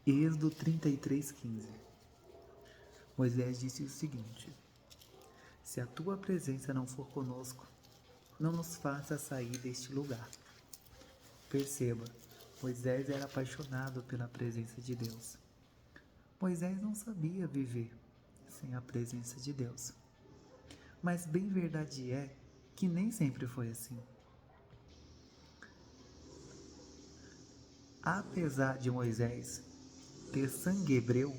Êxodo 33:15. Moisés disse o seguinte: se a tua presença não for conosco, não nos faça sair deste lugar. Perceba, Moisés era apaixonado pela presença de Deus. Moisés não sabia viver sem a presença de Deus. Mas bem verdade é que nem sempre foi assim. Apesar de Moisés ter sangue hebreu,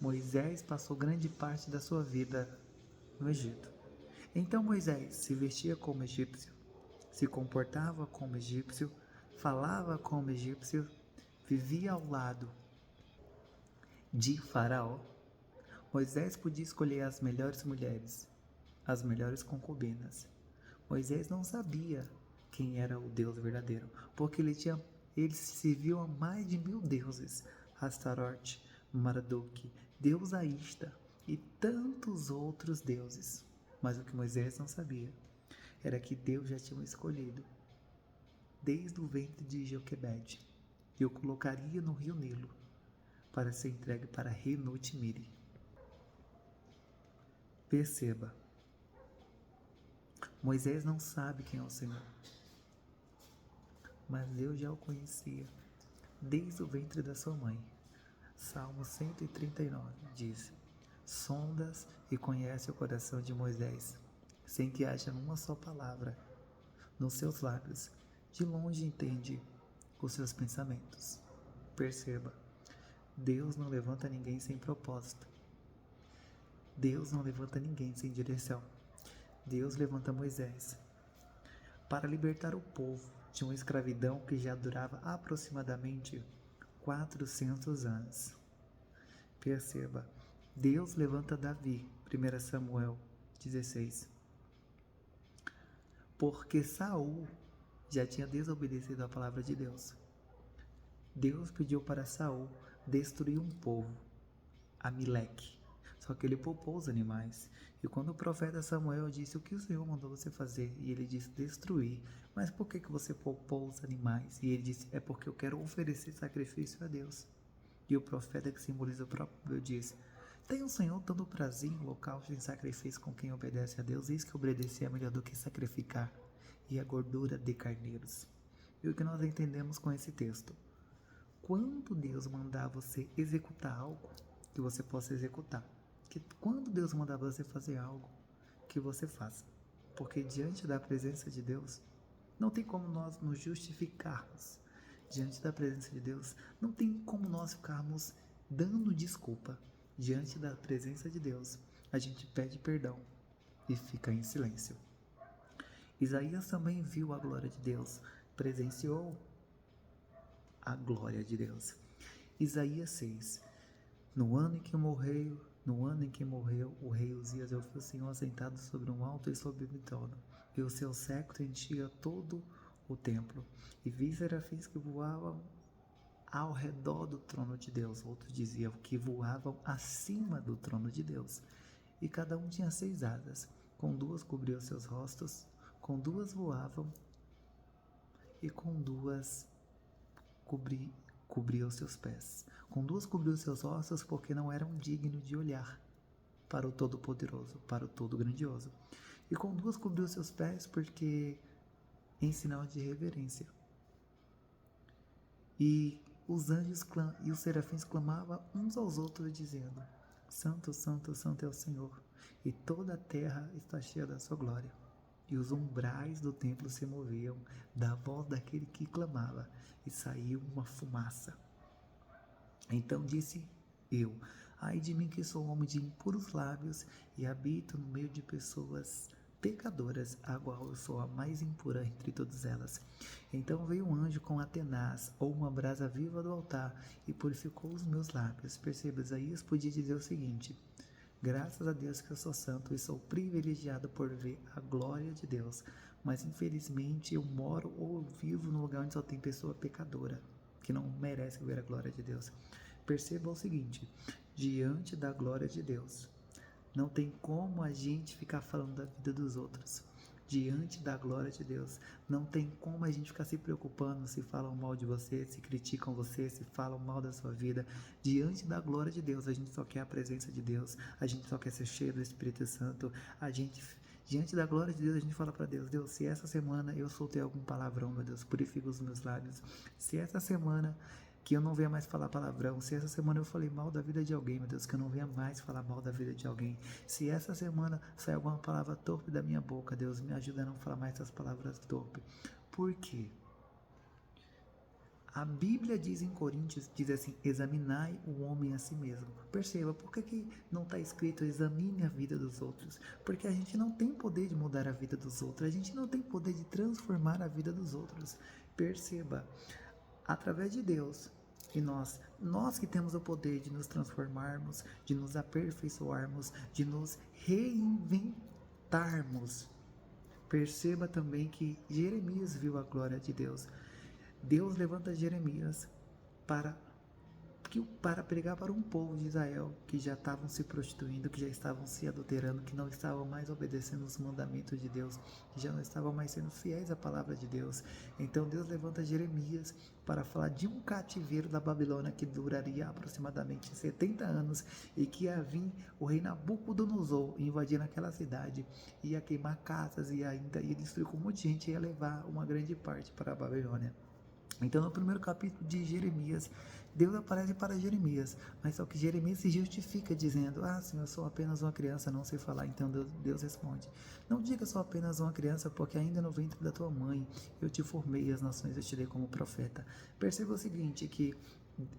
Moisés passou grande parte da sua vida no Egito. Então Moisés se vestia como egípcio, se comportava como egípcio, falava como egípcio, vivia ao lado de Faraó. Moisés podia escolher as melhores mulheres, as melhores concubinas. Moisés não sabia quem era o Deus verdadeiro, porque ele serviu a mais de 1000 deuses, Astarote, Marduk, Deus Aista e tantos outros deuses. Mas o que Moisés não sabia era que Deus já tinha escolhido desde o ventre de Joquebede e o colocaria no rio Nilo para ser entregue para Renute-Miri. Perceba, Moisés não sabe quem é o Senhor, mas Deus já o conhecia desde o ventre da sua mãe. Salmo 139 diz: sondas e conhece o coração de Moisés, sem que haja uma só palavra nos seus lábios. De longe entende os seus pensamentos. Perceba, Deus não levanta ninguém sem propósito. Deus não levanta ninguém sem direção. Deus levanta Moisés para libertar o povo de uma escravidão que já durava aproximadamente 400 anos. Perceba, Deus levanta Davi, 1 Samuel 16, porque Saul já tinha desobedecido a palavra de Deus. Deus pediu para Saul destruir um povo, Amileque, só que ele poupou os animais. E quando o profeta Samuel disse: o que o Senhor mandou você fazer? E ele disse: destruir. Mas por que você poupou os animais? E ele disse: é porque eu quero oferecer sacrifício a Deus. E o profeta, que simboliza o próprio Deus, disse: tem o Senhor tanto prazer em holocausto e em sacrifício com quem obedece a Deus? Eis que obedecer é melhor do que sacrificar, e a gordura de carneiros. E o que nós entendemos com esse texto? Quando Deus mandar você executar algo, que você possa executar. Que quando Deus mandar você fazer algo, que você faça. Porque diante da presença de Deus, não tem como nós nos justificarmos. Diante da presença de Deus, não tem como nós ficarmos dando desculpa. Diante da presença de Deus, a gente pede perdão e fica em silêncio. Isaías também viu a glória de Deus, presenciou a glória de Deus. Isaías 6. No ano em que morreu o rei Uzias, eu vi o Senhor assentado sobre um alto e sublime trono, e o seu séquito enchia todo o templo, e vi serafins que voavam ao redor do trono de Deus. Outros diziam que voavam acima do trono de Deus, e cada um tinha 6 asas, com 2 cobriam seus rostos, com 2 voavam, e com 2 cobriam seus pés. Com 2 cobriu seus ossos, porque não eram dignos de olhar para o Todo-Poderoso, para o Todo-Grandioso. E com 2 cobriu seus pés, porque em sinal de reverência. E os anjos e os serafins clamavam uns aos outros, dizendo: Santo, Santo, Santo é o Senhor, e toda a terra está cheia da sua glória. E os umbrais do templo se moviam da voz daquele que clamava, e saiu uma fumaça. Então disse eu: ai de mim, que sou homem de impuros lábios e habito no meio de pessoas pecadoras, a qual eu sou a mais impura entre todas elas. Então veio um anjo com a tenaz, ou uma brasa viva do altar, e purificou os meus lábios. Perceba, Isaías podia dizer o seguinte: graças a Deus que eu sou santo e sou privilegiado por ver a glória de Deus, mas infelizmente eu moro ou vivo num lugar onde só tem pessoa pecadora, que não merece ver a glória de Deus. Perceba o seguinte: diante da glória de Deus, não tem como a gente ficar falando da vida dos outros. diante da glória de Deus. Não tem como a gente ficar se preocupando se falam mal de você, se criticam você, se falam mal da sua vida. Diante da glória de Deus, a gente só quer a presença de Deus, a gente só quer ser cheio do Espírito Santo. Diante da glória de Deus, a gente fala para Deus: Deus, se essa semana eu soltei algum palavrão, meu Deus, purifica os meus lábios. Se essa semana que eu não venha mais falar palavrão, se essa semana eu falei mal da vida de alguém, meu Deus, que eu não venha mais falar mal da vida de alguém. Se essa semana sair alguma palavra torpe da minha boca, Deus, me ajuda a não falar mais essas palavras torpes. Por quê? A Bíblia diz em Coríntios, diz assim: examinai o homem a si mesmo. Perceba, por que não está escrito examine a vida dos outros? Porque a gente não tem poder de mudar a vida dos outros, a gente não tem poder de transformar a vida dos outros. Perceba, através de Deus, e nós que temos o poder de nos transformarmos, de nos aperfeiçoarmos, de nos reinventarmos. Perceba também que Jeremias viu a glória de Deus. Deus levanta Jeremias para pregar para um povo de Israel que já estavam se prostituindo, que já estavam se adulterando, que não estavam mais obedecendo os mandamentos de Deus, que já não estavam mais sendo fiéis à palavra de Deus. Então Deus levanta Jeremias para falar de um cativeiro da Babilônia que duraria aproximadamente 70 anos e que ia vir o rei Nabucodonosor invadir aquela cidade, ia queimar casas e ainda ia destruir com um monte de gente, ia levar uma grande parte para a Babilônia. Então, no primeiro capítulo de Jeremias, Deus aparece para Jeremias, mas só que Jeremias se justifica dizendo: ah, Senhor, eu sou apenas uma criança, não sei falar. Então Deus responde: não diga sou apenas uma criança, porque ainda no ventre da tua mãe eu te formei e as nações eu te dei como profeta. Perceba o seguinte, que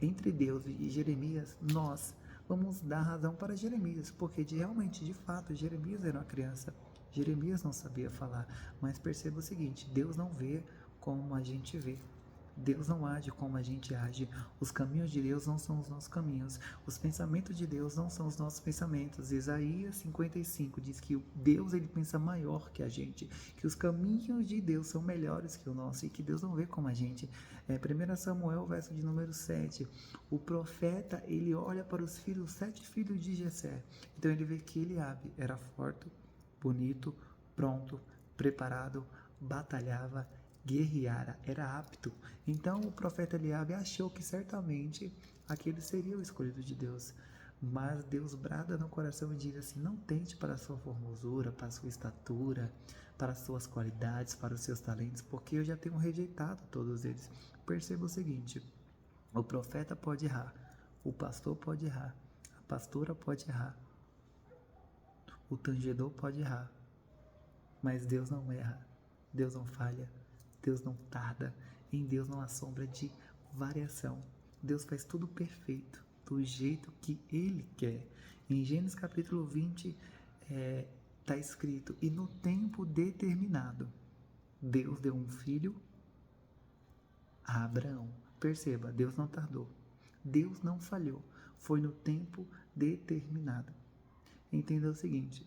entre Deus e Jeremias, nós vamos dar razão para Jeremias, porque realmente, de fato, Jeremias era uma criança. Jeremias não sabia falar, mas perceba o seguinte: Deus não vê como a gente vê. Deus não age como a gente age. Os caminhos de Deus não são os nossos caminhos. Os pensamentos de Deus não são os nossos pensamentos. Isaías 55 diz que Deus ele pensa maior que a gente, que os caminhos de Deus são melhores que o nosso e que Deus não vê como a gente. 1 Samuel, verso de número 7, o profeta ele olha para os 7 filhos de Jessé. Então ele vê que Eliabe era forte, bonito, pronto, preparado, batalhava, guerreara, era apto. Então o profeta Eliabe achou que certamente aquele seria o escolhido de Deus. Mas Deus brada no coração e diz assim: não tente para a sua formosura, para a sua estatura, para as suas qualidades, para os seus talentos, porque eu já tenho rejeitado todos eles. Perceba o seguinte: o profeta pode errar, o pastor pode errar, a pastora pode errar, o tangedor pode errar, mas Deus não erra, Deus não falha, Deus não tarda, em Deus não há sombra de variação. Deus faz tudo perfeito, do jeito que Ele quer. Em Gênesis capítulo 20, está escrito: e no tempo determinado, Deus deu um filho a Abraão. Perceba, Deus não tardou, Deus não falhou, foi no tempo determinado. Entenda o seguinte: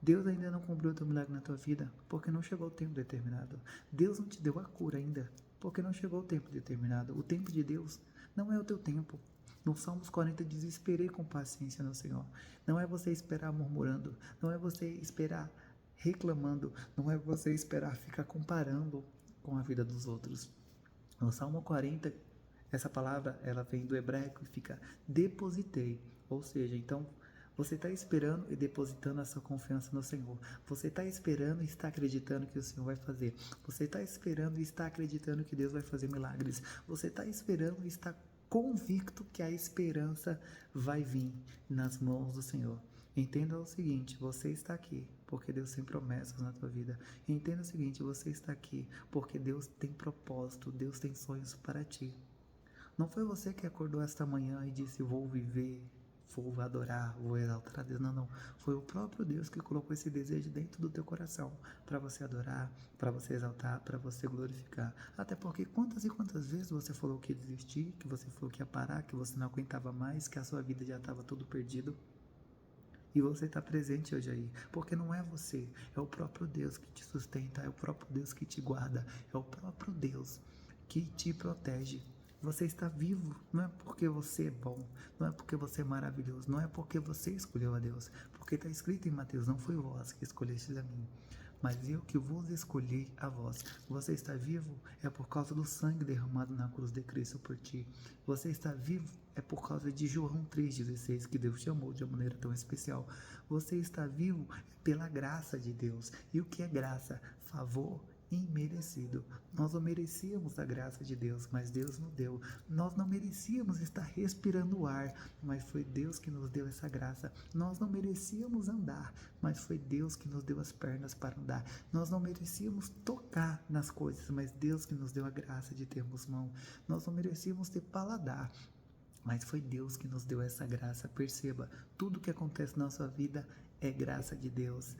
Deus ainda não cumpriu o teu milagre na tua vida, porque não chegou o tempo determinado. Deus não te deu a cura ainda, porque não chegou o tempo determinado. O tempo de Deus não é o teu tempo. No Salmos 40 diz: esperei com paciência no Senhor. Não é você esperar murmurando, não é você esperar reclamando, não é você esperar ficar comparando com a vida dos outros. No Salmo 40, essa palavra ela vem do hebraico e fica depositei, ou seja, então você está esperando e depositando a sua confiança no Senhor. Você está esperando e está acreditando que o Senhor vai fazer. Você está esperando e está acreditando que Deus vai fazer milagres. Você está esperando e está convicto que a esperança vai vir nas mãos do Senhor. Entenda o seguinte: você está aqui porque Deus tem promessas na tua vida. Entenda o seguinte: você está aqui porque Deus tem propósito, Deus tem sonhos para ti. Não foi você que acordou esta manhã e disse: vou viver, vou adorar, vou exaltar a Deus. Não. Foi o próprio Deus que colocou esse desejo dentro do teu coração para você adorar, para você exaltar, para você glorificar. Até porque quantas e quantas vezes você falou que ia desistir, que você falou que ia parar, que você não aguentava mais, que a sua vida já estava tudo perdido. E você está presente hoje aí, porque não é você, é o próprio Deus que te sustenta, é o próprio Deus que te guarda, é o próprio Deus que te protege. Você está vivo, não é porque você é bom, não é porque você é maravilhoso, não é porque você escolheu a Deus, porque está escrito em Mateus: não foi vós que escolhestes a mim, mas eu que vos escolhi a vós. Você está vivo é por causa do sangue derramado na cruz de Cristo por ti. Você está vivo é por causa de João 3,16, que Deus te amou de uma maneira tão especial. Você está vivo pela graça de Deus. E o que é graça? Favor imerecido. Nós não merecíamos a graça de Deus, mas Deus nos deu. Nós não merecíamos estar respirando o ar, mas foi Deus que nos deu essa graça. Nós não merecíamos andar, mas foi Deus que nos deu as pernas para andar. Nós não merecíamos tocar nas coisas, mas Deus que nos deu a graça de termos mão. Nós não merecíamos ter paladar, mas foi Deus que nos deu essa graça. Perceba, tudo que acontece na nossa vida é graça de Deus.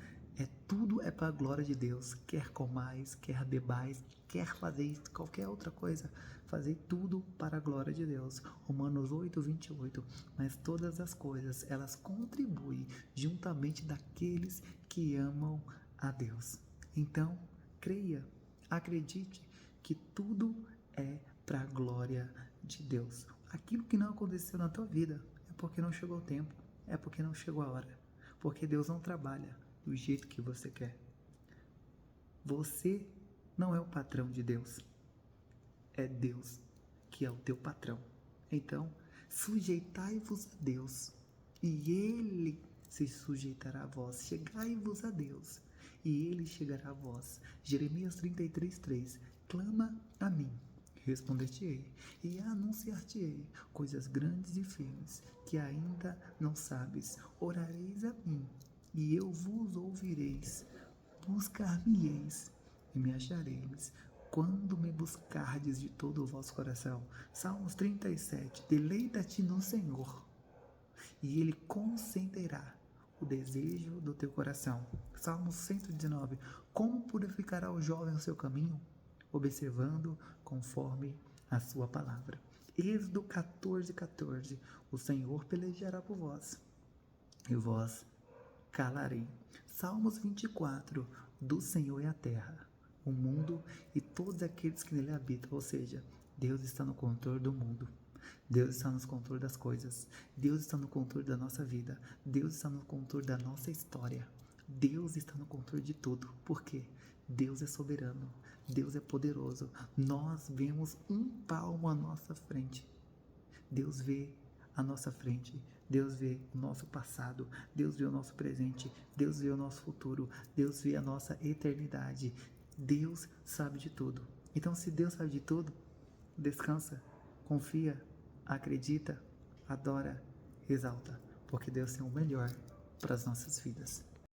Tudo é para a glória de Deus. Quer comais, quer bebais, quer fazer qualquer outra coisa, fazer tudo para a glória de Deus. Romanos 8:28. Mas todas as coisas, elas contribuem juntamente daqueles que amam a Deus. Então, creia, acredite que tudo é para a glória de Deus. Aquilo que não aconteceu na tua vida é porque não chegou o tempo, é porque não chegou a hora, porque Deus não trabalha do jeito que você quer. Você não é o patrão de Deus, é Deus que é o teu patrão. Então, sujeitai-vos a Deus e Ele se sujeitará a vós. Chegai-vos a Deus e Ele chegará a vós. Jeremias 33:3. Clama a mim, responder-te-ei, e anunciar-te-ei coisas grandes e firmes, que ainda não sabes. Orareis a mim, e eu vos ouvireis. Buscar-me-eis, e me achareis, quando me buscardes de todo o vosso coração. Salmos 37. Deleita-te no Senhor, e Ele concederá o desejo do teu coração. Salmos 119. Como purificará o jovem o seu caminho? Observando conforme a sua palavra. Êxodo 14:14. O Senhor pelejará por vós, e vós calarei. Salmos 24. Do Senhor é a terra, o mundo e todos aqueles que nele habitam. Ou seja, Deus está no controle do mundo. Deus está no controle das coisas. Deus está no controle da nossa vida. Deus está no controle da nossa história. Deus está no controle de tudo. Por quê? Deus é soberano. Deus é poderoso. Nós vemos um palmo à nossa frente. Deus vê à nossa frente. Deus vê o nosso passado. Deus vê o nosso presente. Deus vê o nosso futuro. Deus vê a nossa eternidade. Deus sabe de tudo. Então, se Deus sabe de tudo, descansa, confia, acredita, adora, exalta, porque Deus tem o melhor para as nossas vidas.